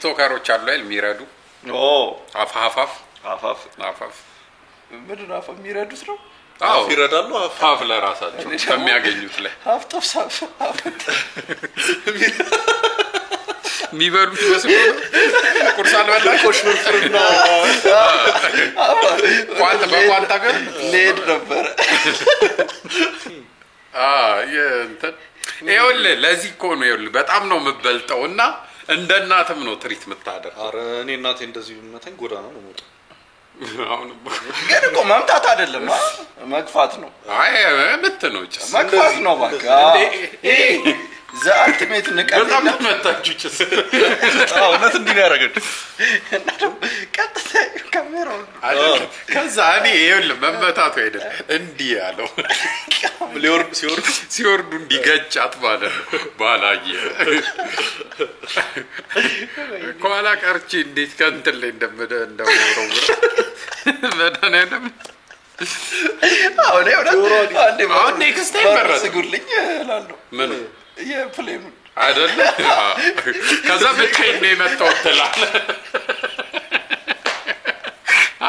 ቲክቶከሮች አሉ አይደል የሚረዱ አፋፋፍ ምንድነው አፋፍ የሚረዱት ነው አዎ ይረዳሉ አፋፍ ለራሳቸው ከሚያገኙት ላይ ሀፍቶፍ ሳፍ የሚበሉት መስሎ ቁርስ አልበላሽ ኮሽፍርፍርና በቋንጣ ጋር ሌድ ነበር እንትን ይኸውልህ ለዚህ እኮ ነው ይኸውልህ በጣም ነው የምበልጠውና እንደ እናትም ነው ትሪት የምታደርግ ኧረ እኔ እናቴ እንደዚህ መተኝ ጎዳና ነው ሞት አሁን ግን እኮ መምታት አይደለም መግፋት ነው አይ ምት ነው ጭስ መግፋት ነው በቃ ዘአልቲሜት ንቀት በጣም መታችሁ ጭስ እውነት እንዲህ ነው ያደረገች ቀጥታ ካሜራው ከዛ እኔ ይኸውልህ መመታቱ አይደል እንዲህ ያለው ሲወርዱ እንዲገጫት ማለት ነው ባላየ ከኋላ ቀርቼ እንዴት ከእንትን ላይ እንደምወረው መድኃኒዓለም አሁን ኔክስት ታይም መረጥ ስጉልኝ እላለሁ ምን የፕሌሙን አይደለ ከዛ ብቻዬን ነው የመጣሁት ትላለህ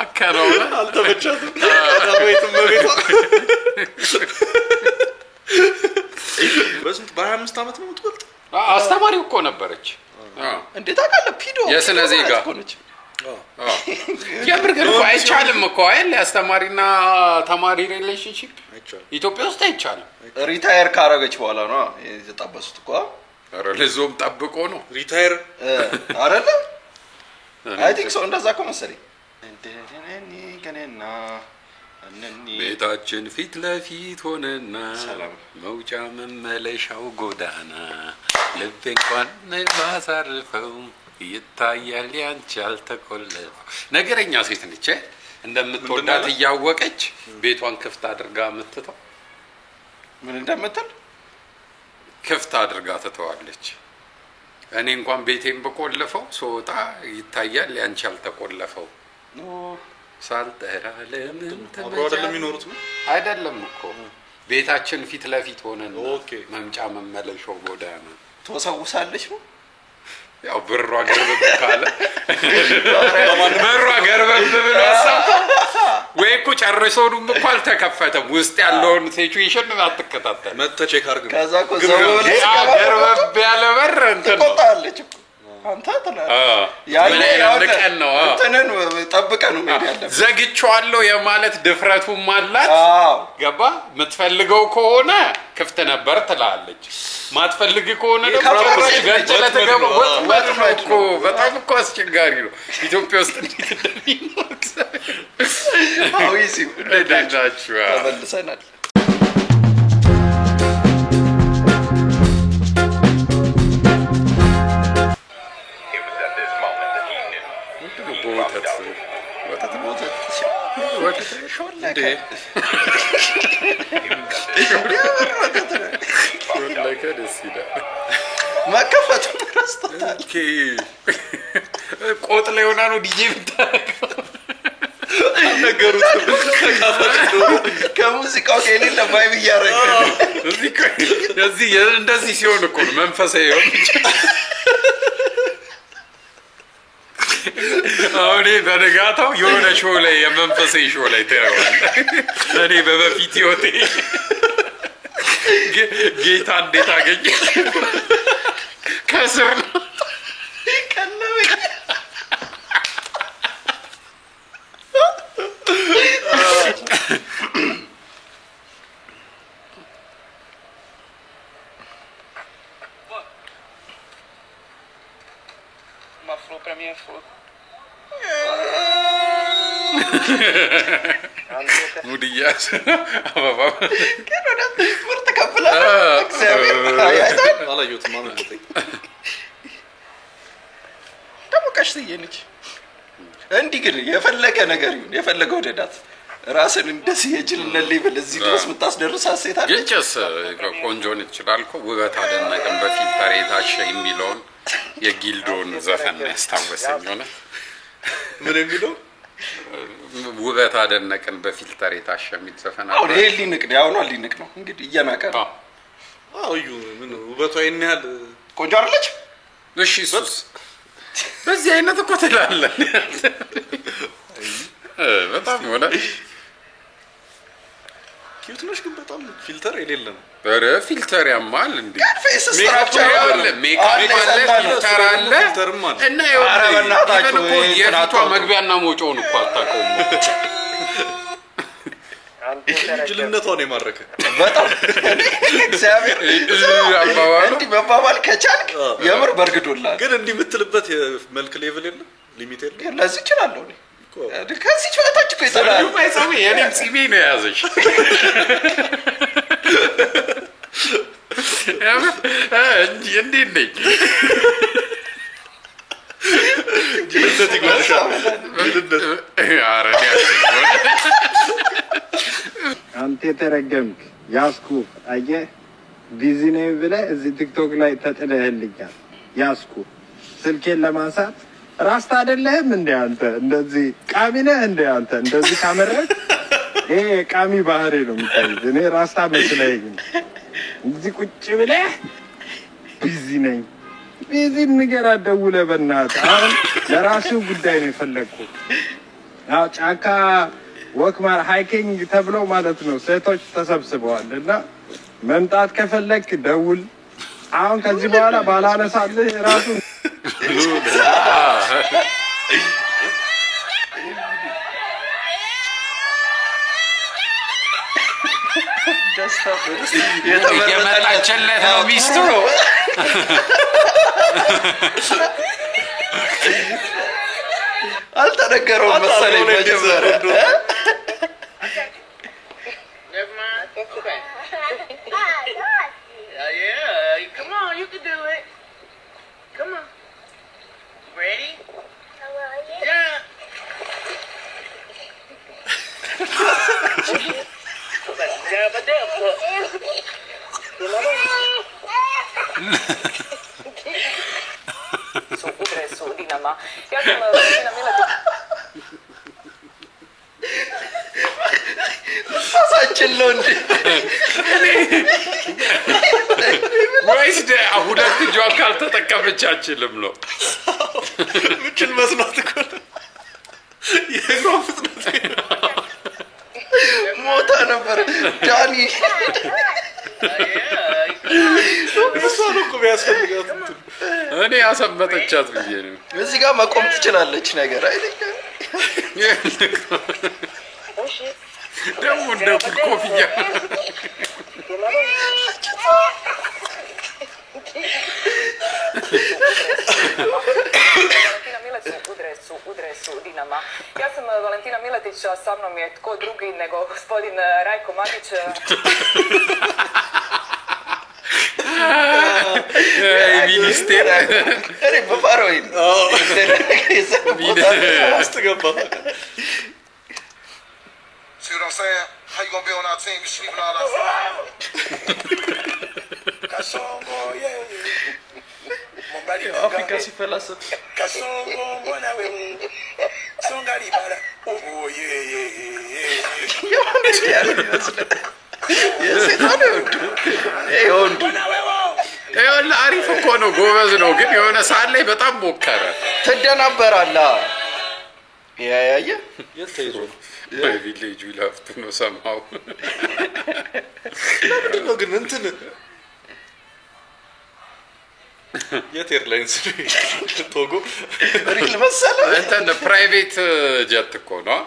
አከራው አልተመቻትም አዳቤትም በቤቷ በስንት በ25 ዓመት ነው የምትበልጥ አስተማሪው እኮ ነበረች እንዴት አውቃለሁ ፒዶ የስነ ዜጋ የምር ግን እኮ አይቻልም እኮ አይደል አስተማሪና ተማሪ ሪሌሽንሺፕ ኢትዮጵያ ውስጥ አይቻልም ሪታየር ካረገች በኋላ ነው የተጣበሱት እኮ ኧረ ለዞም ጠብቆ ነው ሪታየር አይደለ አይ ቲንክ ሶ እንደዛ እኮ መሰለኝ ከነና ቤታችን ፊት ለፊት ሆነና መውጫ መመለሻው ጎዳና ልቤ እንኳን ባሳርፈው ይታያል ያንቺ አልተቆለፈው ነገረኛ ሴት ነች እንደምትወዳት እያወቀች ቤቷን ክፍት አድርጋ ምትተው ምን እንደምትል ክፍት አድርጋ ተተዋለች እኔ እንኳን ቤቴን በቆለፈው ሶጣ ይታያል ያንቺ አልተቆለፈው ሳልጠራ ለምን ተብራደለም ይኖሩት አይደለም እኮ ቤታችን ፊት ለፊት ሆነን መምጫ መመለሻው ጎዳና ተወሰውሳለች ነው ያው ብሯ ገርበብ ካለ ብሯ ገርበብ ብሎ አሰብኩ ወይ እኮ ጨርሶንም እኮ አልተከፈተም ውስጥ ያለውን ሲቹዌሽን አትከታተል መጥተ ቼክ አድርግ ከዛ እኮ ዘወለ ገርበብ ያለ በር እንትን ተቆጣለች እኮ አንተ ያለቀን ነው እንተነን ጠብቀን ነው ያለው ዘግቻለሁ የማለት ድፍረቱም አላት ገባ የምትፈልገው ከሆነ ክፍት ነበር ትላለች ማትፈልግ ከሆነ ደግሞ ገንጨለ ተገባ ወጥመጥኮ በጣም እኮ አስቸጋሪ ነው ኢትዮጵያ ውስጥ እንዴት እንደሚኖር አውይሲ እንደዳቻችሁ ተመልሰናል ማከፈቱ ረስቶታል ቆጥ ላይ ሆና ነው ዲጄ ብታረገው ነገሩት ከሙዚቃው ከሌለ ቫይብ እያረገ እዚህ እንደዚህ ሲሆን እኮ ነው መንፈሳዊ ይሆን አሁን በነጋታው የሆነ ሾው ላይ የመንፈሳዊ ሾው ላይ ተያዋል እኔ በበፊት ይወቴ ጌታ እንዴት አገኘ ከስር ነው ከነው Uma flor pra minha flor. ሙዲያስ አባባ ከነዳ ምርጥ ከፍላ እግዚአብሔር አይታል አላየሁት ማለት ነው ደግሞ ቀሽትዬ ነች እንዲህ ግን የፈለገ ነገር ይሁን የፈለገው ደዳት ራስን እንደዚህ የጅልነት ሌቭል እዚህ ድረስ ምታስደርስ ሴት አለ ግጭስ ቆንጆ ነች ይችላልኮ ውበት አደነቀን በፊልተር የታሸ የሚለውን የጊልዶን ዘፈን ያስታወሰኝ ሆነ ምን የሚለው ውበት አደነቀን በፊልተር የታሸ የሚል ዘፈን አለ አሁን ይሄ ሊንቅ ነው ያውና ሊንቅ ነው እንግዲህ እየናቀ ነው አዩ ምን ውበቷ ይናል ቆንጆ አይደለች እሺ ሱስ እንደዚህ አይነት እኮ ትላለህ በጣም ሆነ ኪዩት ነሽ ግን በጣም ፊልተር የሌለም ኧረ ፊልተር ያማል እንዴ ፌስ ሜካፕ አለ ፊልተር አለ እና ይኸውልህ የፊቷ መግቢያና መውጫውን እኮ አታውቀውም ጅልነቷን የማረከ በጣም እግዚአብሔር እንዲህ መባባል ከቻልክ የምር በርግዶላል ግን እንዲህ የምትልበት የመልክ ሌቭል የለም ሊሚት የለም ለዚህ እችላለሁ እኔ ከዚህ ጨዋታች እኮ ይሰራል ማይሰው የኔም ሲቪ ነው ያዘሽ እንዴ ነኝ ጅልነት ይጎልሻል ጅልነት አረዲ አንተ ተረገምክ ያስኩ አየህ ቢዚ ነኝ ብለህ እዚህ ቲክቶክ ላይ ተጥለህልኛል ያስኩ ስልኬን ለማንሳት ራስታ አይደለህም እንዴ አንተ እንደዚህ ቃሚ ነህ እንዴ አንተ እንደዚህ ካመረክ ይሄ ቃሚ ባህሪ ነው የምታይ እኔ ራስታ መስለኝ እዚህ ቁጭ ብለህ ቢዚ ነኝ ቢዚ ንገራ ደውለህ በእናትህ አሁን ለራሱ ጉዳይ ነው የፈለግኩት አዎ ጫካ ወክማር ሃይኪንግ ተብሎ ማለት ነው ሴቶች ተሰብስበዋልና መምጣት ከፈለክ ደውል አሁን ከዚህ በኋላ ባላነሳልህ ራሱ የመጣችለት ነው ሚስቱ አልተነገረውም መሰለኝ መጀመሪያ Yeah, come on, you can do it. Come on. Ready? Yeah. Su Dinama. Ja sam Valentina Miletić. ሳሳችለው እንዴ ወይስ ሁለት እጇን ካልተጠቀመች አችልም ነው ምችል መስሏት እኮ የእግሯ ፍጥነት ሞታ ነበር ዳኒ እሷ ነው እኮ ቢያስፈልጋት እኔ ያሰመጠቻት ብዬ ነው እዚህ ጋር መቆም ትችላለች ነገር አይደለም ደግሞ እንደ ኮፍያ Udre su Dinama. Ja sam Valentina Miletić, a sa mnom je tko drugi nego gospodin Rajko Magić. ሚኒስቴር እኔ በፋሮይን አስተገባ See what I'm saying? How you gonna be on our team? You sleeping all outside. Kasongo, yeah. አፍሪካ ሲፈላሰፍ Kasongo, mbona wewe? Songa libala. Oh, yeah. የሴጣን ወንዱ ይኸውልህ አሪፍ እኮ ነው ጎበዝ ነው ግን የሆነ ሰዓት ላይ በጣም ሞከረ ትደናበራለህ ያያየ የት ተይዞ ወይ ቪሌጅ ዊላፍቱ ነው ሰማው ነው ግን እንትን የት ኤርላይንስ ቶጎ ሪል መሰለህ እንትን ፕራይቬት ጀት እኮ ነው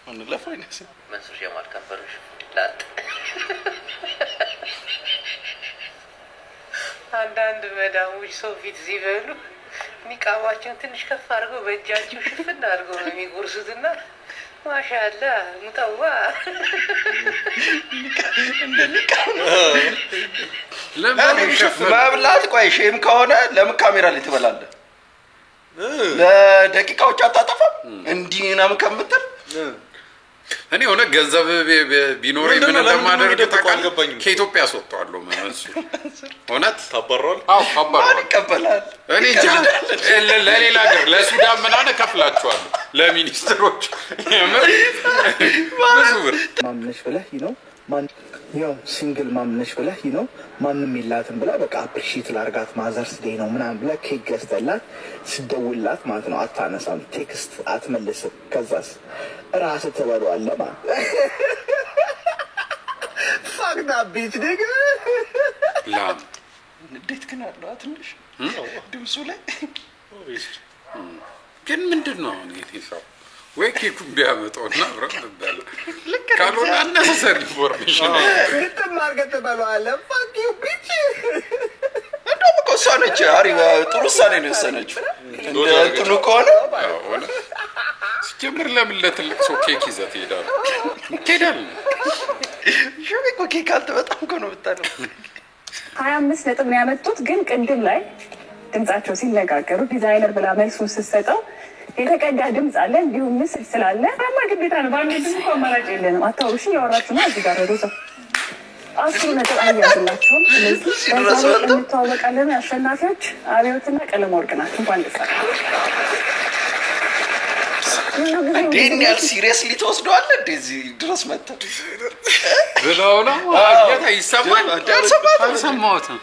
ምን ለፋይናንስ መንሱር ጀማል ከንፈርሽ ላጥ አንዳንድ መዳሞች ሰው ፊት ሲበሉ ኒቃባቸውን ትንሽ ከፍ አድርገው በእጃቸው ሽፍን አድርገው ነው የሚጎርሱትና ማሻአላ ሙጠዋ መብላት ቆይ ሼም ከሆነ ለምን ካሜራ ላይ ትበላለህ ለደቂቃዎች አታጠፋም እንዲህ ምናምን ከምትል እኔ ሆነ ገንዘብ ቢኖረኝ ምን እንደማደርግ ታውቃለህ ከኢትዮጵያ አስወጣዋለሁ ማለት ሆነት ታባሯል አው ታባሯል ይቀበላል እኔ ለሌላ ሀገር ለሱዳን ምናምን ከፍላቸዋለሁ ለሚኒስትሮች የምር ብዙ ብር ማንሽ ብለህ ነው ማን ያው ሲንግል ማምነሽ ብለህ ነው ማንም የላትም ብላ በቃ አፕሪሺየት ላርጋት ማዘርስ ዴይ ነው ምናምን ብለህ ኬክ ገዝተላት ስደውልላት ማለት ነው አታነሳም፣ ቴክስት አትመልስም። ከዛስ ራስህ ትበለዋለህ ማለት ፋክ ዳት ቢች ዲግ ላም እንዴት ግን አለው ትንሽ ድምፁ ላይ ግን ምንድን ነው አሁን ይሄ ሰው ወይ ኬኩን ቢያመጣውና አብረን እንበላ ካልሆነ አነሰሰሪ ኢንፎርሜሽን ግጥም አድርገህ ትበለዋለህ። ፋክ ዩ ቢች እንደውም እኮ እሷ ነች አሪፍ ጥሩ ውሳኔ ነው የወሰነችው። እንደ እንትኑ ከሆነ ሲጀምር ለምን ለትልቅ ሰው ኬክ ይዘህ ትሄዳለህ? ትሄዳለህ ሹም እኮ ኬክ አልተበጣም እኮ ነው የምታለው። 25 ነጥብ ነው ያመጡት። ግን ቅድም ላይ ድምጻቸው ሲነጋገሩ ዲዛይነር ብላ መልሱን ስትሰጠው የተቀዳ ድምጽ አለ እንዲሁም ምስል ስላለ አማ ግዴታ ነው። ባንዴ ድምጽ እኮ አማራጭ የለንም። አታውሽ ያወራችሁ ነው እዚህ ጋር ሮዛ 10 ነጥብ አያዝላችሁም። ስለዚህ በዛው እንተዋወቃለን። አሸናፊዎች አብዮትና ቀለም ወርቅ ናቸው። እንኳን ደስ አላችሁ። እንዴት ያል ሲሪየስሊ ተወስደዋል እንደዚህ ድረስ መጣ ብለው ነው አያታ ይሰማል አልሰማሁትም።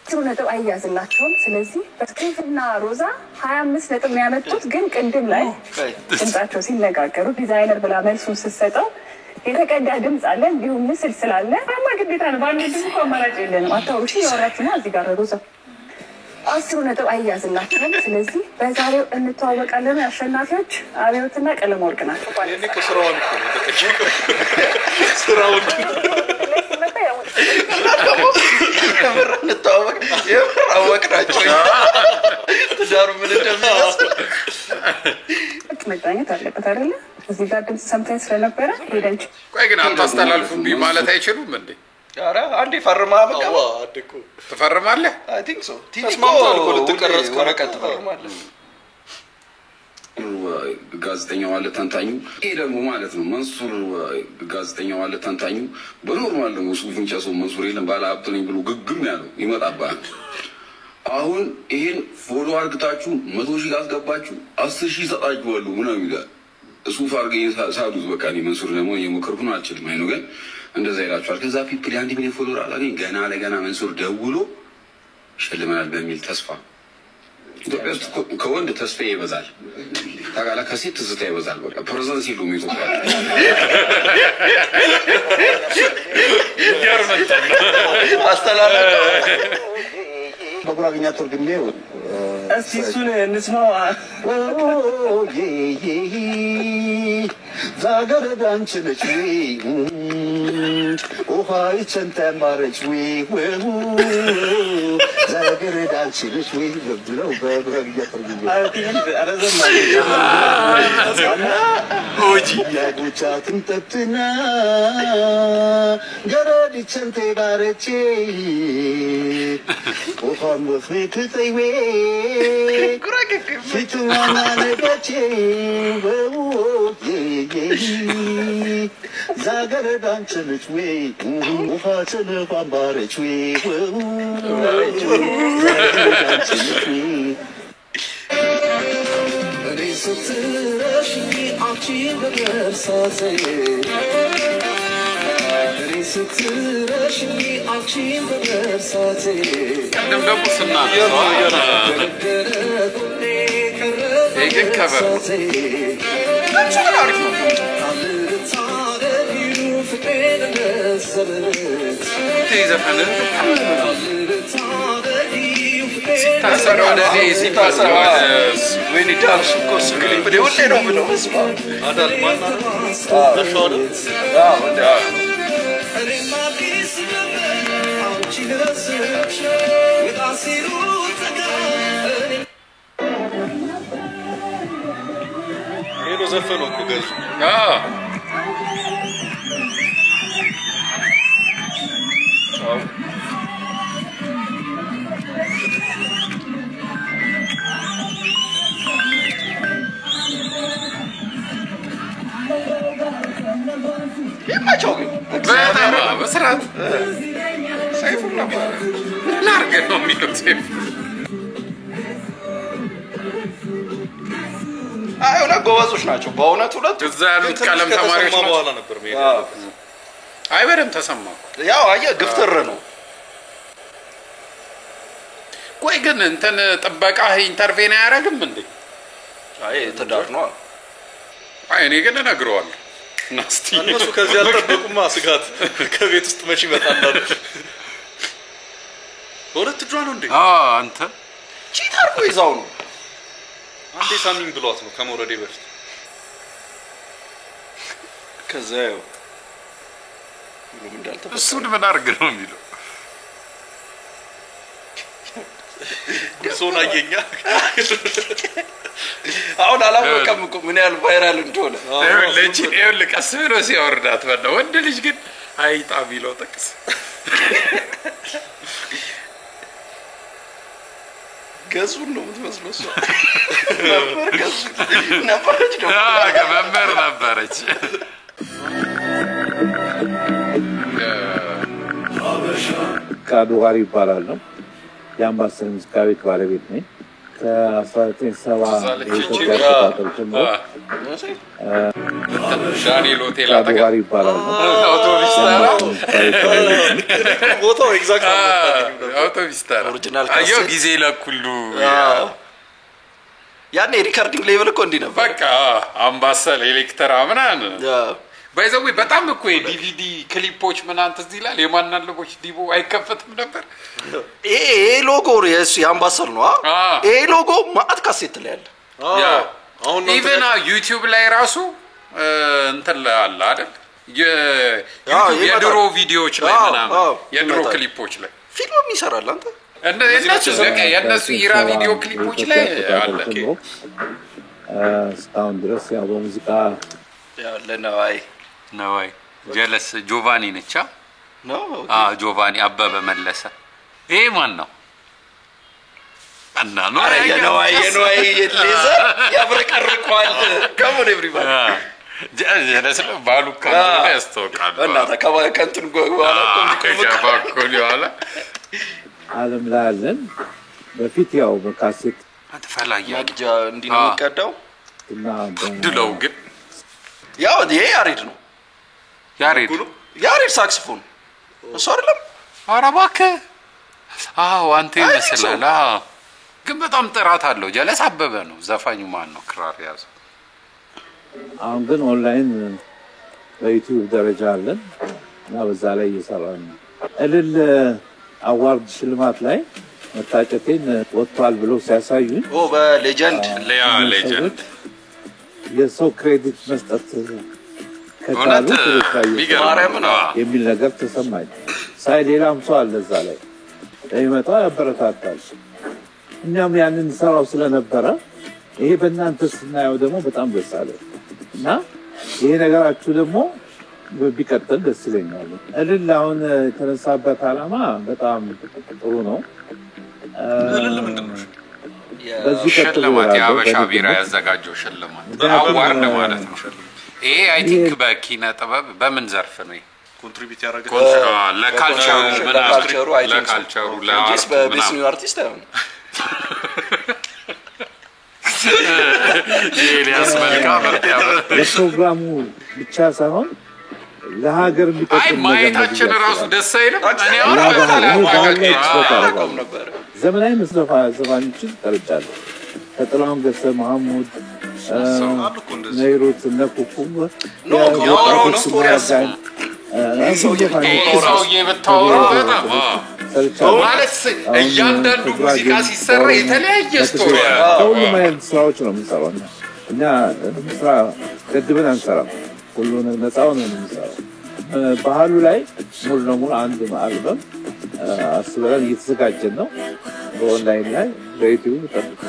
10 ነጥብ አያዝላችሁም። ስለዚህ በስቴፍና ሮዛ 25 ነጥብ ነው ያመጡት። ግን ቅድም ላይ ድምጻቸው ሲነጋገሩ ዲዛይነር ብላ መልሱን ስትሰጠው የተቀዳ ድምጽ አለ እንዲሁም ምስል ስላለ አማ ግዴታ ነው። ባንዴ ድምጽ እኮ አማራጭ የለንም። አታውሽ ያወራችሁ ነው እዚህ ጋር ሮዛ 10 ነጥብ አያዝላችሁም። ስለዚህ በዛሬው እንተዋወቃለን። አሸናፊዎች አብዮትና ቀለም ወርቅ ናቸው። እኔ ከስራውን እኮ ነው ተቀጭቆ ስራውን የምር እንተዋወቅ የምር አወቅናቸው። ትዳሩ ምን እንደሚመስል መገናኘት አለበት አይደለ? እዚህ ጋር ድምጽ ሰምተን ስለነበረ ሄደን ቆይ ግን አታስተላልፉብኝ ማለት አይችሉም እንዴ? ኧረ አንዴ ፈርማ በቃ አደኩ ትፈርማለህ? አይ ቲንክ ሶ ተስማምተዋል እኮ ልትቀረጽ ወረቀት ትፈርማለህ። ጋዜጠኛው አለ ተንታኙ ይሄ ደግሞ ማለት ነው መንሱር ጋዜጠኛው አለ ተንታኙ በኖርማል ደግሞ ሱፍን ጨሶ መንሱር የለም ባለ ሀብት ነኝ ብሎ ግግም ያለው ይመጣባል። አሁን ይሄን ፎሎ አርግታችሁ 100,000 አስገባችሁ 10,000 ሰጣችኋለሁ ምናምን ይላል። ሱፍ አርገኝ ሳዱት በቃ እኔ መንሱር ደግሞ የሞከርኩ ነው አልችልም አይኑ ግን እንደዛ ይላችኋል። ከዛ ፒፕል 1 ሚሊዮን ፎሎወር አላገኝ ገና ለገና መንሱር ደውሎ ሸልመናል በሚል ተስፋ ኢትዮጵያ ውስጥ ከወንድ ተስፋ ይበዛል ታጋላ ከሴት ትዝታ ይበዛል። በቃ ፕሬዘንስ የለውም ኢትዮጵያ አስተላለፈ በጉራግኛ ተርጉሜው እስቲ እሱን እንስማው። ዛገረ ዳንች ነች ውሃ ይቸንተማረች ዛገረ ዳንች ነች ብለው በጉራግኛ ተርጉሜው ያጉቻትን ጠጥና ገረድ ይቸንተ ባረቼ ውሃን ወፍሬ ትጠይዌ ፊቱዋና ነገቼ ዛገረ ዳንችልች ውሃ ጭንቋን ባረች ዛገረ እኔ ስትረሽ አንቺ በመርሳቴ እኔ ስትረሽ አንቺ በመርሳቴ ቀደም ደግሞ ስናነሳው ይሄ ግን ከበር ነው። ዘፈን ሲታሰር ወደ ሲታሰር ወይኔ ዳንሱ እኮ እሱ ክሊፕ ላይ ሁሌ ነው ብለው መስማ አዳል ማና ተሾነ ሄዶ ዘፈኑ እኮ ገዙ ይማቸው ግን በጣም በስርዓት ሰይፉ ነበር ላርገ ነው የሚለው ሰይፉ አይሆነ ጎበዞች ናቸው በእውነት ሁለቱ እዛ ያሉት ቀለም ተማሪዎች በኋላ ነበር አይ በደምብ ተሰማው። ያው አየህ ግፍትር ነው። ቆይ ግን እንትን ጥበቃ ኢንተርቬን አያደርግም እንዴ? አይ ትዳር ነው። አይ እኔ ግን እነግረዋለሁ። ናስቲ እነሱ ከዚህ አልጠበቁማ። ስጋት ከቤት ውስጥ መቼ ይመጣል? በሁለት እጇ ነው እንዴ? አንተ ቺት አድርጎ ይዛው ነው። አንዴ ሳሚኝ ብሏት ነው ከመውረዴ በፊት። ከዛ ያው ምንም እንዳልተፈጠረ እሱን ምን አድርግ ነው የሚለው? ሶና አየኛ አሁን አላወቀም እኮ ምን ያህል ቫይራል እንደሆነ። ይኸውልህ ቀስ ብሎ ሲያወርዳት በለው። ወንድ ልጅ ግን አይጣ ቢለው ጠቅስ ገዙን ነው የምትመስለው እሷ። ነበር ገዙ ነበረች ደግሞ መምህር ነበረች። ቃዱ ጋር ይባላል ነው የአምባሰል ሙዚቃ ቤት ባለቤት ነኝ። ከ1970 የኢትዮጵያ አቆጣጠር ጀምሮ ዳንኤል ሆቴል ጋር ይባላል ነው አውቶቡስ ተራ ቦታው ኤግዛክት አውቶቡስ ተራ ኦሪጂናል አየው ጊዜ ለኩሉ ያኔ ሪካርዲንግ ሌቭል እኮ እንዲህ ነበር። በቃ አምባሰል ኤሌክትራ ምናምን ባይዘው በጣም እኮ የዲቪዲ ክሊፖች ምናምን ትዝ ይላል። የማናለቦች ዲቦ አይከፈትም ነበር። ይሄ ሎጎ የሱ የአምባሰል ነው። ይሄ ሎጎ ማአት ካሴት ላይ አለ። አሁን ኢቨን ዩቲዩብ ላይ ራሱ እንትን አለ አይደል? የድሮ ቪዲዮዎች ላይ ምናምን የድሮ ክሊፖች ላይ ፊልም ይሰራል። አንተ የእነሱ ኢራ ቪዲዮ ክሊፖች ላይ አለ። እስካሁን ድረስ ያው በሙዚቃ ያለ ነዋይ ጀለስ ጆቫኒ ነቻ ነው። ጆቫኒ አበበ መለሰ። ይሄ ማን ነው? እና ነው የነዋይ የሌዘ ያብረቀርቋል። ከሞን ኤቭሪባዲ ጀለስ ባሉካ ያስተውቃል። እና ከንትን ጎዋላ ኮሚኮሚያላ ዓለም ላይ አለን። በፊት ያው በካሴት አትፈላያ ማግጃ እንዲህ ነው የሚቀዳው እና ድለው ግን ያው ይሄ ያሬድ ነው። ያሬድ ሳክስፎን እሱ አይደለም? ኧረ እባክህ አንተ ይመስላል። ግን በጣም ጥራት አለው። ጀለስ አበበ ነው ዘፋኙ። ማን ነው ክራር ያዘው? አሁን ግን ኦንላይን በዩቲዩብ ደረጃ አለን እና በዛ ላይ እየሰራን ነው። እልል አዋርድ ሽልማት ላይ መታጨቴን ወጥቷል ብሎ ሲያሳዩኝ በሌጀንድ ሌጀንድ የሰው ክሬዲት መስጠት ከታሉ የሚል ነገር ተሰማኝ። ሳይ ሌላም ሰው አለ እዛ ላይ ለሚመጣው ያበረታታል። እኛም ያንን ሰራው ስለነበረ ይሄ በእናንተ ስናየው ደግሞ በጣም ደስ አለ እና ይሄ ነገራችሁ ደግሞ ቢቀጥል ደስ ይለኛል። እልል አሁን የተነሳበት ዓላማ በጣም ጥሩ ነው። እልል ምንድን ነው? በዚህ ሽልማት የአበሻ ቢራ ያዘጋጀው ሽልማት አዋርድ ማለት ነው። ይሄ አይ ቲንክ በኪነ ጥበብ በምን ዘርፍ ነው ኮንትሪቢዩት ያደረገ? ለካልቸሩ ምናምን ለካልቸሩ በቤስት ኒው አርቲስት አይሆን ኤልያስ መልካም ለፕሮግራሙ ብቻ ሳይሆን ለሀገር አይ ማየታችን ራሱ ደስ አይልም። እኔ አሁን አላውቅም ነበር። ዘመናዊ ዘፋኞችን ጠርጫለሁ። ከጥላሁን ገሰ፣ መሐሙድ ነይሩት፣ ነኩኩ ሰውዬ ብታወራው በጣም ማለት እያንዳንዱ ሙዚቃ ሲሰራ የተለያየ ስቶሪ ሁሉም አይነት ስራዎች ነው የምንሰራው። እኛ ስራ ገድበን አንሰራም። ሁሉን ነፃው ነው የምንሰራው። ባህሉ ላይ ሙሉ ለሙሉ አንድ አልበም አስበን እየተዘጋጀን ነው። በኦንላይን ላይ በዩቲዩብ ጠብቁ።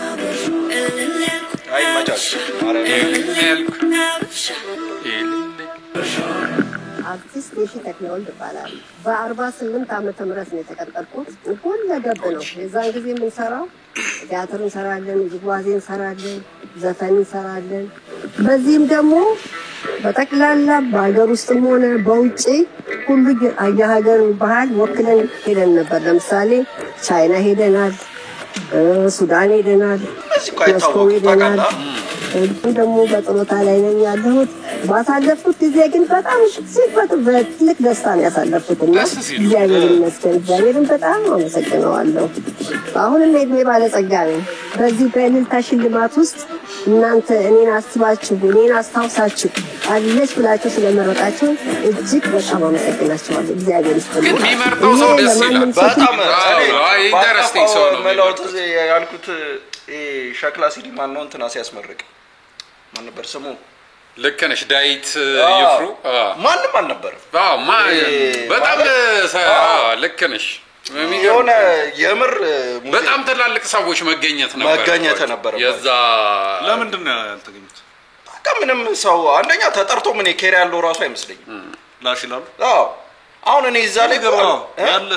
አይ ማቻች አርቲስት የሺ ተክለወልድ ይባላል። በ48 ዓመተ ምህረት ነው የተቀጠርኩት። ሁለገብ ነው። የዛን ጊዜ የምንሰራው ቲያትር እንሰራለን፣ ውዝዋዜ እንሰራለን፣ ዘፈን እንሰራለን። በዚህም ደግሞ በጠቅላላ በሀገር ውስጥም ሆነ በውጭ ሁሉ የሀገር ባህል ወክለን ሄደን ነበር። ለምሳሌ ቻይና ሄደናል፣ ሱዳን ሄደናል፣ ሞስኮ ሄደናል። ደግሞ በጥሮታ ላይ ነኝ ያለሁት። ባሳለፍኩት ጊዜ ግን በጣም በትልቅ ደስታ ነው ያሳለፍኩት እና እግዚአብሔር ይመስገን። እግዚአብሔርን በጣም አመሰግነዋለሁ። አሁንም የዕድሜ ባለጸጋ ነኝ። በዚህ በእልልታ ሽልማት ውስጥ እናንተ እኔን አስባችሁ እኔን አስታውሳችሁ አለች ብላችሁ ስለመረጣችሁ እጅግ በጣም አመሰግናችኋለሁ። እግዚአብሔር ይስጥልኝ። የሚመርጠው ሰው ደስ ይላል። በጣም ኢንተረስቲንግ ሰው ነው። መላውት ያልኩት ሸክላ ሲዲ ማን ነው እንትና ሲያስመርቅ ማን ነበር ስሙ? ልክ ነሽ ዳዊት ይፍሩ። ማንም አልነበረም። በጣም ልክ ነሽ። የሆነ የምር በጣም ትላልቅ ሰዎች መገኘት ነበር። የዛ ለምንድን ነው ያልተገኙት? በቃ ምንም ሰው አንደኛ ተጠርቶ ምን ኬር ያለው ራሱ አይመስለኝም። ላሽ ይላሉ። አሁን እኔ እዛ ላይ ያለ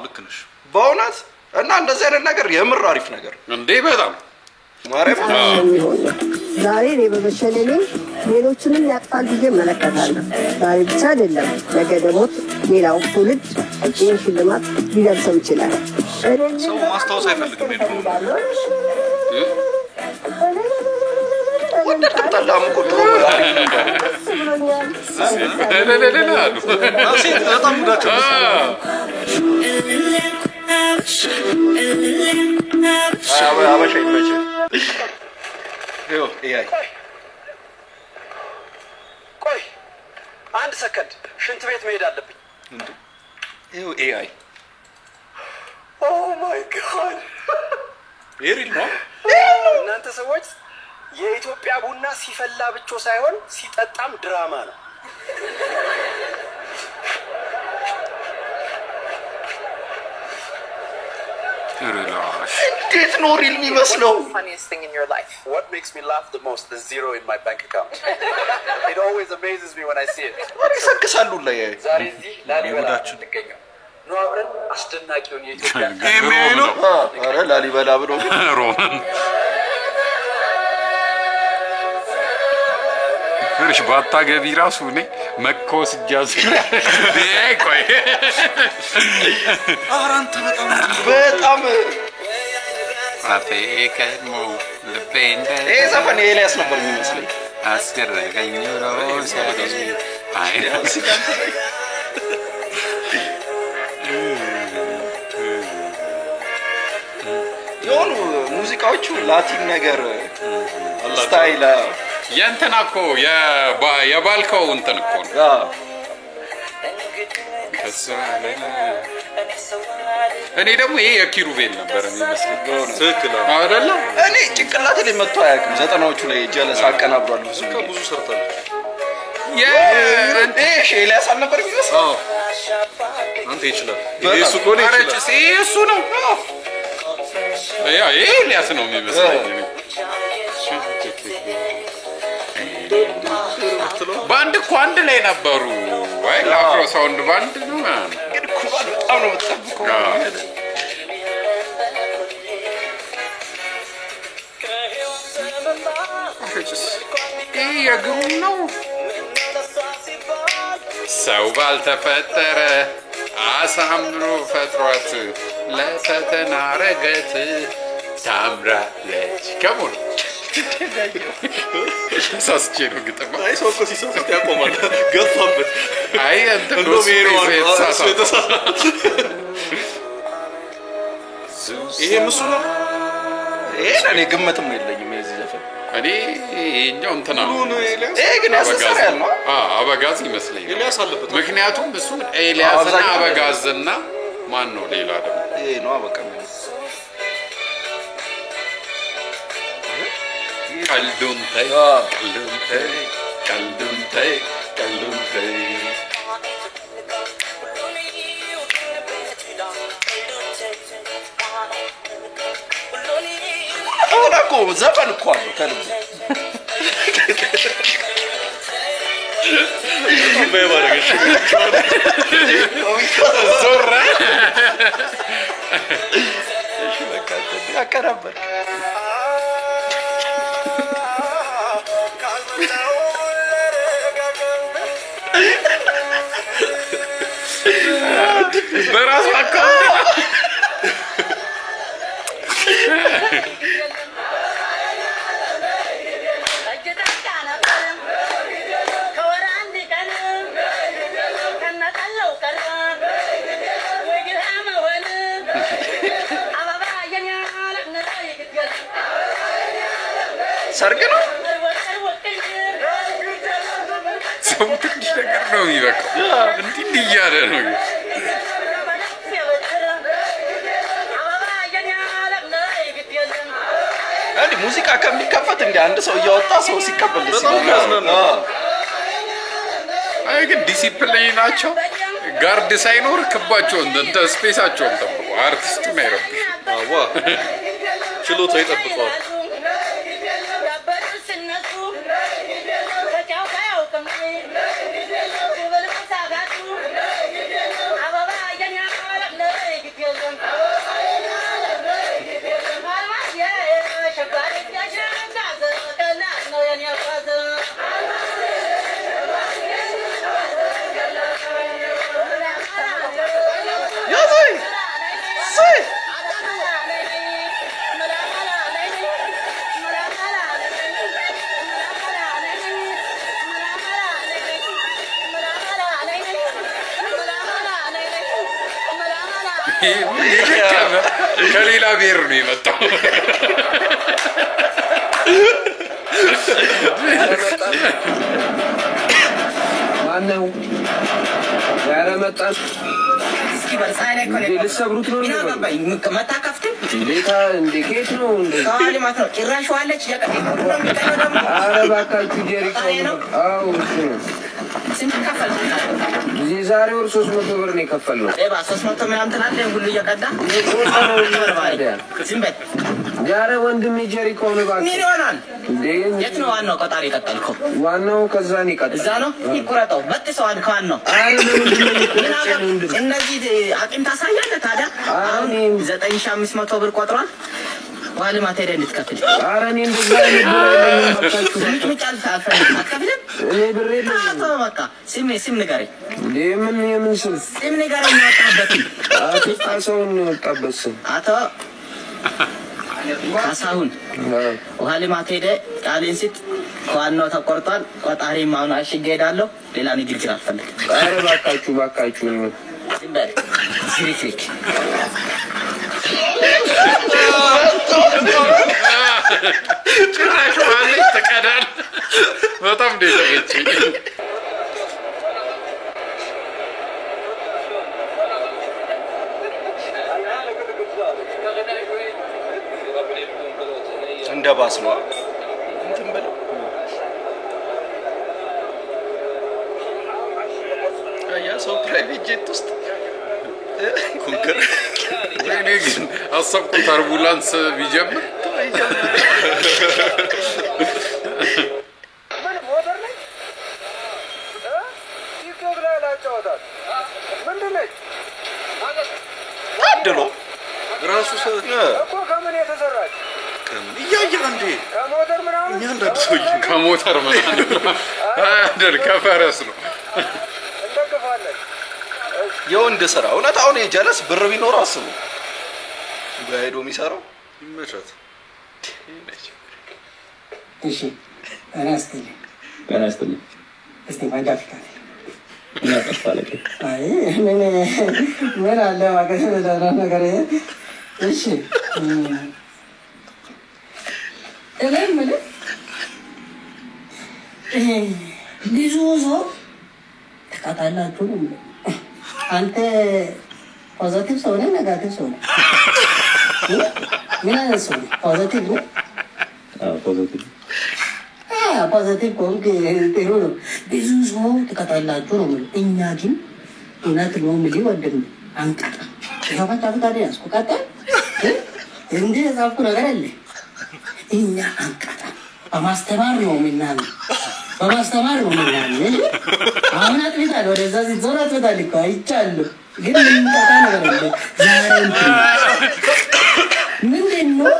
ልክ ነሽ በእውነት እና እንደዚህ አይነት ነገር የምር አሪፍ ነገር እንዴ በጣም ዛሬ እኔ በመሸለኔ ሌሎቹንም ያጥፋል ብዬ እመለከታለሁ። ዛሬ ብቻ አይደለም፣ ነገ ደግሞ ሌላው ትውልድ ይህን ሽልማት ሊደርሰው ይችላል። ሰው ማስታወስ አይፈልግም። ወደተጠላም እኮ ድሮ በጣም ጉዳቸው አበሻ ይመች ቆይ አንድ ሰከንድ ሽንት ቤት መሄድ አለብኝ። ይኸው ኤአይ ኦ ማይ ጋድ ኤሪል ነው። እናንተ ሰዎች የኢትዮጵያ ቡና ሲፈላ ብቻ ሳይሆን ሲጠጣም ድራማ ነው። እንዴት ነው ሪል የሚመስለው? Funniest thing in your life. What makes me laugh the most? The zero in my bank account. It always amazes me when I see it. ይሰክሳሉ ላይ ዛሬ እዚህ ላሊበላ እንገኛለን። ነው አብረን አስደናቂውን የኢትዮጵያ ነው። አረ ላሊበላ ብሎ ሮም ፍርሽ ባታገቢ ራሱ እኔ መኮስ ጃዝ ቆይ አራንተ በጣም አፌ ከድሞ ልቤንደ ይሄ ዘፈን ኤልያስ ነበር የሚመስለኝ። አስደረገኝ ሮስ ያገኝ አይ የሆኑ ሙዚቃዎቹ ላቲን ነገር ስታይል የእንትና እኮ የባልከው እንትን እኮ ነው። እኔ ደግሞ ይሄ የኪሩቤል ነበር የሚመስለኝ። ትክክል አይደለ? እኔ ጭንቅላቴ ላይ መጥቶ አያውቅም። ዘጠናዎቹ ላይ ጀለስ አቀናብሯል። ብዙ ሰርታለች። ኤልያስ አልነበር የሚመስለው? አንተ ይችላል። እሱ እኮ ነው ይችላል። እሱ ነው። ይሄ ኤልያስ ነው የሚመስለኝ። ባንድ እኮ አንድ ላይ ነበሩ። ወይ አፍሮ ሳውንድ ባንድ ነው ማለት ግን ኩባን በጣም ነው የምትጠብቀው። ይሄ የግሩም ነው። ሰው ባልተፈጠረ አሳምሮ ፈጥሯት ለፈተና ረገት ታምራለች። ከሙን ተሳስቼ ነው ግጥም። አይ ሰው እኮ ሲሳሳት ያቆማል። ገፋበት። አይ እንትን ነው ይሄ ምሱ ነው። ይሄ እኔ ግምትም የለኝም የዚህ ዘፈን። እኔ ይሄኛው እንትና ይሄ ግን ያስተሰርያል ነው። አበጋዝ ይመስለኛል። ኤልያስ አለበት። ምክንያቱም እሱ ኤልያስና አበጋዝና ማን ነው ሌላ ደግሞ ይሄ ነው በቃ ቀልዱን ተይ ቀልዱን ተይ ቀልዱን ተይ ቀልዱን ተይ እኮ ዘፈን እኮ አለው ከልቡ በባረገሽ ዞራ እሺ በቃ ያቀራበር በራሱ አካውንት ሰርግ ነው ሰው ትንሽ ነገር ነው የሚበቃው እንዲህ እያለ ነው አንድ ሙዚቃ ከሚከፈት እንደ አንድ ሰው እያወጣ ሰው ሲቀበል አይ ግን ዲሲፕሊን ናቸው ጋርድ ሳይኖር ክባቸው እንደ ስፔሳቸው ተጠብቆ አርቲስቱን አይረብሽ አዋ ችሎታ ይጠብቀዋል ከሌላ ብሔር ነው የመጣው ማነው ያረመጣን እስኪ በርሳኔ ኮኔ ልሰብሩት ነው ነው መታከፍት ሌታ እንዴት ነው ታሊ ማለት ነው ጭራሽ ዋለች ኧረ እባካችሁ ጀሪኮ አው ስንት ከፈል እዚህ ዛሬ ወር 300 ብር ነው የከፈልነው ኤባ 300 ምናምን ትላለህ ሁሉ እየቀዳ ዝም በል ዛሬ ወንድሜ ጀሪኮ ነው ባክ ምን ይሆናል እንዴ የት ነው ዋናው ቆጣሪ ቀጠልከው ዋናው ከዛ ነው ይቀጥል እዛ ነው ይቆረጠው በጥሰዋል ከዋናው አረ ለምን እነዚህ አቂም ታሳያለህ ታዲያ አሁን 9500 ብር ቆጥሯል ዋል ማቴሪያ እንድትከፍል አረ እኔ እንደዛ አይደለም ባካችሁ ምጫል አትከፍልም እኔ ብሬ ነው በቃ ስም ንገረኝ የምን ስም ንገረኝ ያወጣበት አቶ ወጣበት ስም አቶ ካሳሁን ውሃ ልማት ሄደ ቃሌን ሲት ከዋናው ተቆርጧል ቆጣሪ ማውን አሽጌ ሄዳለሁ ሌላ ንግግር አልፈልግም አረ ባካችሁ ዝምበል ሲሪክ ጭራሽ ማለት ተቀዳል በጣም ደስ እንደ ባስ ነው እንትን በለው ያ ሰው ፕራይቬት ጄት ውስጥ ኮንከር እኔ ግን አሰብኩት አምቡላንስ ቢጀምር አድሎ ራሱ ሰው እኮ ከምን የተሰራች እያየህ እንዴ ከሞተር ምናምን እኛ እንዳትሰውይ ከሞተር ምናምን አይደል ከፈረስ ነው እንደግፋለን የወንድ ስራ እውነት አሁን የጀለስ ብር ቢኖር አስቡ ጋይዶ የሚሰራው ይመቻት እሺ አናስተኝ እስቲ ማዳፍታ አይ ምን አለ ማገሽ ነገር እሺ እኔም ብዙ ሰው ተቃጣላችሁ አንተ ፖዚቲቭ ሰው ነህ ኔጋቲቭ ሰው ነህ ምን አይነት ሰው ነህ ፖዚቲቭ ነው ፖዚቲቭ ፖዚቲቭ ኮንክ ጥሩ ነው ብዙ ሰው ተቃጣላችሁ ነው እኛ ግን እውነት ነው ምን ይወደም አንቀጣ ያባታ ታዲያ ያስቆጣ እንዴ ዛፍኩ ነገር አለ እኛ አንቀጣ በማስተማር ነው ምናምን በማስተማር ነው ምናምን አሁን አጥቢታል ወደዛ ሲዞር አጥቢታል እኮ አይቻለሁ ግን ምን ታታ ነገር አለ ዛሬ ምንድን ነው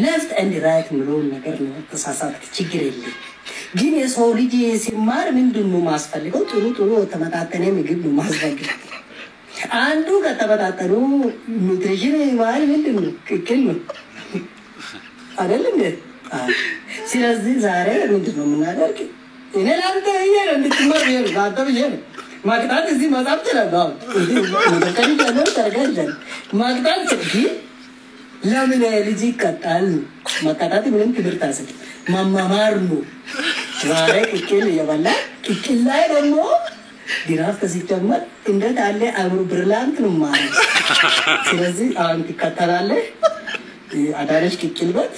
ሌፍት ኤንድ ራይት ምለው ነገር ነው ተሳሳተ ችግር የለም ግን የሰው ልጅ ሲማር ምንድን ነው ማስፈልገው ጥሩ ተመጣጣነ ምግብ ነው ማስፈልገው አንዱ ከተመጣጠኑ ኑትሪሽን ማለት ምንድን ነው ቅቅል ነው አይደለም ስለዚህ ዛሬ ምንድን ነው የምናደርግ እኔ ላንተ ይሄን እንድትማር ይሄን አንተ ይሄን ማቅጣት እዚህ መጻፍ ይችላል አሁን ከዚህ ያለው ተረጋግተን ማቅጣት ለምን ልጅ ይቀጣል? መቀጣት ምንም ትምህርት አሰጥ ማማማር ነው። ዛሬ ቅቅል እየበላ ቅቅል ላይ ደግሞ ዲራፍት ሲጀመር እንዴት አለ አብሮ ብርላንት ነው ማለት። ስለዚህ አሁን ትከተላለህ አዳረሽ ቅቅል በት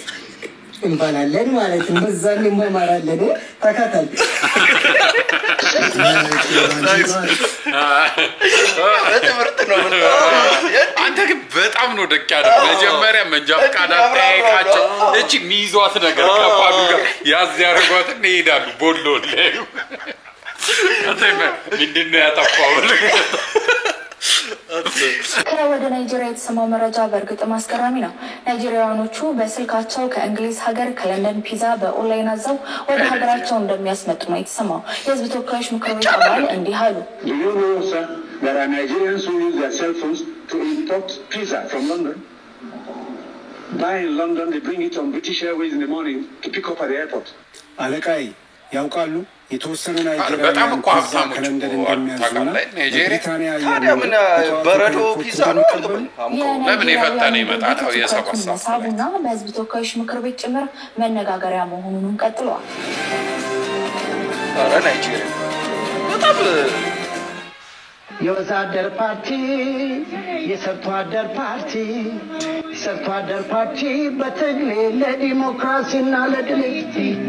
እንባላለን ማለት ነው። በዛን እንማማራለን። ተከተል ትምህርት ነው። አንተ ግን በጣም ነው ደቅ ያለው። መጀመሪያ መንጃ ፈቃድ አጠያየቃቸው እቺ ሚይዟት ነገር ከባዱ ጋር ያዝ ያደርጓትና ይሄዳሉ። ቦሎ ላይ ምንድነው ያጠፋው? ወደ ናይጄሪያ የተሰማው መረጃ በእርግጥም አስገራሚ ነው። ናይጄሪያኖቹ በስልካቸው ከእንግሊዝ ሀገር ከለንደን ፒዛ በኦንላይን አዘው ወደ ሀገራቸው እንደሚያስመጡ ነው የተሰማው። የህዝብ ተወካዮች ምክር ቤት አባል እንዲህ አሉ። There are Nigerians who use their cell phones to import pizza from London. Buy in London, they bring it on British Airways in the morning to pick up at the airport. አለቃይ ያውቃሉ የተወሰኑ ናይጄሪያውያን ፒዛ ከለንደን እንደሚያዙና ብሪታንያ ታዲያ ምን በረዶ ፒዛ ነው አልገባኝ። ለምን የፈጠነ ይመጣል? አው የሰበሰበ ሳቡና በህዝብ ተወካዮች ምክር ቤት ጭምር መነጋገሪያ መሆኑን ቀጥሏል። ኧረ ናይጄሪያ በጣም የወዛደር ፓርቲ የሰርቶ አደር ፓርቲ የሰርቶ አደር ፓርቲ በትግሌ ለዲሞክራሲና ለድል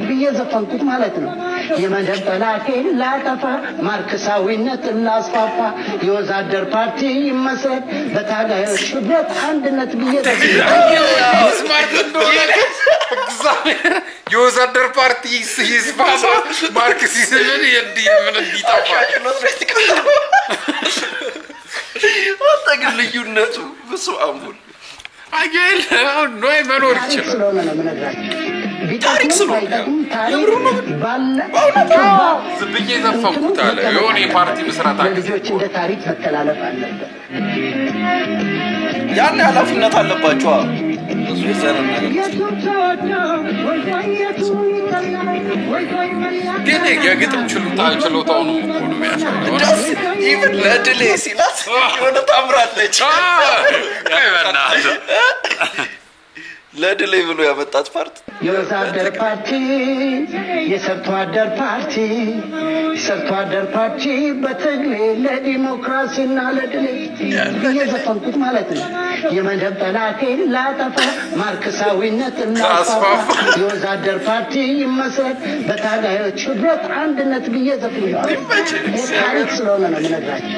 ብዬ ዘፈንኩት ማለት ነው። የመደብ ጠላቴን ላጠፋ ማርክሳዊነትን ላስፋፋ የወዛደር ፓርቲ ይመስረት በታጋዮች ህብረት አንድነት ብዬ ስማርት እንደሆነ እግዚአብሔር የወዛደር ፓርቲ ይስፋፋ ማርክሲዝምን ምን እንዲጠፋ አንተ ግን ልዩነቱ ብዙ አምቡል አገል ነው መኖር ይችላል። ታሪክ ስለሆነ ታሪክ ባለ ዝብዬ ዘፈንኩት አለ የሆነ የፓርቲ መስራት ልጆች እንደ ታሪክ መተላለፍ አለበት። ያን ኃላፊነት አለባቸው። እሱ የዘረን ነገር ግን የግጥም ችሎታው ነው እኮ ነው የሚያሳየው። ኢቭን ለድሌ ሲላት የሆነ ታምራለች። ለድሌ ብሎ ያመጣት ፓርቲ የወዛደር ፓርቲ የሰርቶ አደር ፓርቲ የሰርቶ አደር ፓርቲ በትግሌ ለዲሞክራሲና ለድል እየዘፈንኩት ማለት ነው። የመደብ ጠላቴን ላጠፋ ማርክሳዊነትን ላስፋፋ የወዛደር ፓርቲ ይመስረት በታጋዮች ህብረት አንድነት ብዬ ዘፍኛለሁ። ታሪክ ስለሆነ ነው የምነግራቸው።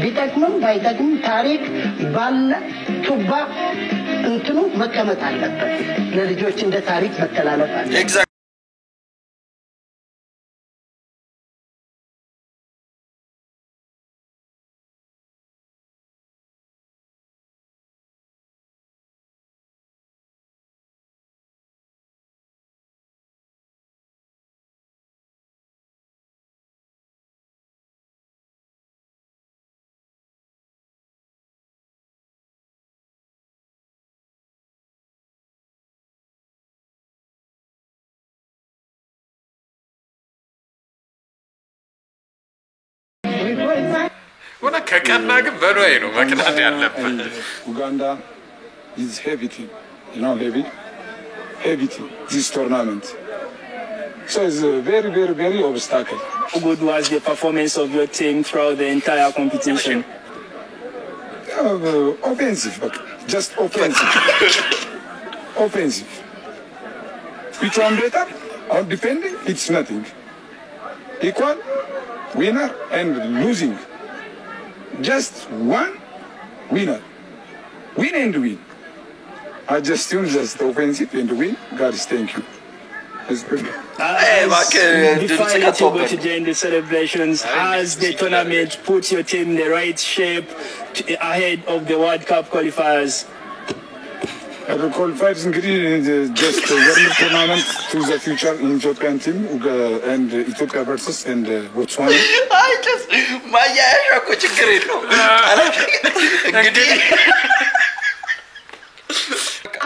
ቢጠቅምም ባይጠቅም ታሪክ ባለ ቱባ እንትኑ መቀመጥ አለበት። ለልጆች እንደ ታሪክ መተላለፍ አለበት። ወና ከቀና ግን በዶይ ነው መቅናት ያለበት። Uganda is heavy team, you know, heavy team this tournament. So it's a very obstacle. How good was the performance of your team throughout the entire competition? Offensive, but just offensive. Offensive. Which one better? Or defending? It's nothing. Equal, winner and losing. Just one winner. Win and win. I just use just offensive and win. Guys, thank you. The final to go to join the celebrations. Has the tournament put your team in the right shape ahead of the World Cup qualifiers? The qualifiers just one tournament to the future in Ethiopian team and Ethiopia versus and Botswana. I just my yeah, ችግር የለው እንግዲህ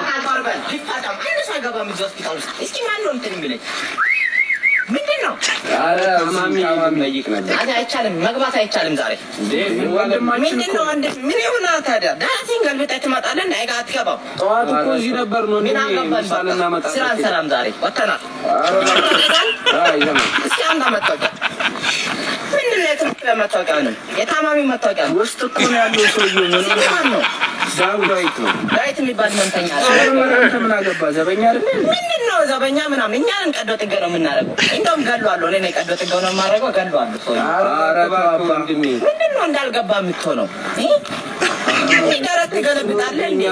አልባርባል ሊፋታም አንድ ሰው አይገባም እዚህ ሆስፒታል ውስጥ። እስኪ ማን ነው እንትን የሚለኝ? ምንድን ምንድነው? አረ ማሚ ጠይቅ ነበር። አይ አይቻልም፣ መግባት አይቻልም ዛሬ። ምንድነው አንድ ምን ይሆና ታዲያ? ዳንሲንግ ገልብጠህ ትመጣለህ እና አይጋ አትገባም። ጠዋት እኮ እዚህ ነበር ነው ምን አገባን? ስራ አንሰራም ዛሬ ወተናል። አይ ዘመን እስኪ አንድ መታወቂያ ምንድነው? የመታወቂያ ነው የታማሚ መታወቂያ ነው። ውስጥ እኮ ነው ያለው ሰውዬው። ምን ነው ዳዊት ነው ዳዊት የሚባል መንተኛ አንተ ምን አገባ? ዘበኛ አይደል? ምንድነው ዘበኛ ምናምን? እኛን ቀዶ ጥገና ነው የምናደርገው። እንደውም ገለዋለሁ እኔ ቀዶ ጥገና ነው የማደርገው። ገለዋለሁ ሰውዬው። ኧረ እባክህ ወንድሜ ምንድነው እንዳልገባ የምትሆነው? ደረት ትገለብጣለህ እንዴ?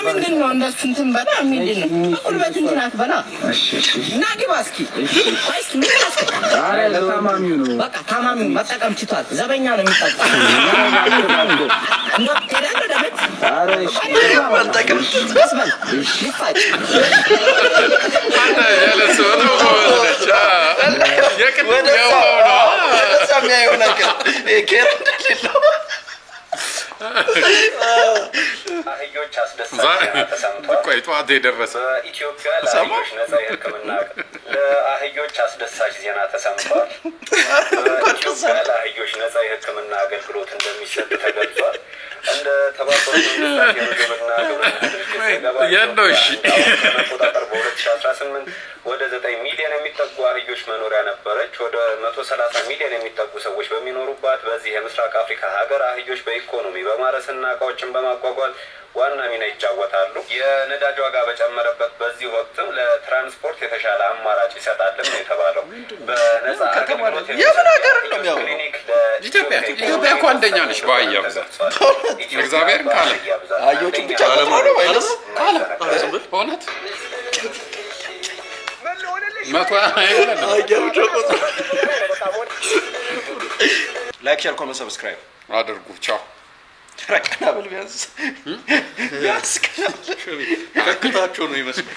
ምንድነው እንደሱ እንትን በላ ምንድነው? ቁልበት እንትን አትበላ እና ግባ እስኪ። ወይስ ምን አስከ? ኧረ ለታማሚው ነው በቃ ታማሚው መጠቀም ችቷል። ዘበኛ ነው የሚጠቀም። እንደው ቴዳለ ደበት ኧረ እሺ መጠቀም ተስበል ይፋጭ አንተ ያለሱ ነው ወለቻ የቅድም ያው ነው ሰማያው ነገር ኬር እንደሌለው አህዮች አስደሳች ተሰምቷል። ቆይ ጠዋት የደረሰ በኢትዮጵያ ለአህዮች ነፃ የሕክምና ለአህዮች አስደሳች ዜና ተሰምቷል። በኢትዮጵያ ለአህዮች ነፃ የሕክምና አገልግሎት እንደሚሰጥ ተገልጿል። እንደ ተባበሩት መንግስታት የምግብና ግብርና ድርጅት ዘገባ አቆጣጠር በ2018 ወደ 9 ሚሊዮን የሚጠጉ አህዮች መኖሪያ ነበረች። ወደ 130 ሚሊዮን የሚጠጉ ሰዎች በሚኖሩባት በዚህ የምስራቅ አፍሪካ ሀገር አህዮች በኢኮኖሚ በማረስና እቃዎችን በማጓጓዝ ዋና ሚና ይጫወታሉ። የነዳጅ ዋጋ በጨመረበት በዚህ ወቅትም ለትራንስፖርት የተሻለ አማራጭ ይሰጣልም ነው የተባለው። በነፃ አገልግሎት ክሊኒክ ኢትዮጵያ እኮ አንደኛ ነች በአህያ ብዛት። እግዚአብሔርን ካለ አህዮቹን ብቻ ነው ወይስ ካለ በእውነት መቶ አይሆንም። ላይክ ሼር ኮሜንት ሰብስክራይብ አድርጉ። ቻው ረቀና በል ቢያንስ ቢያንስ ከክታቸው ነው ይመስል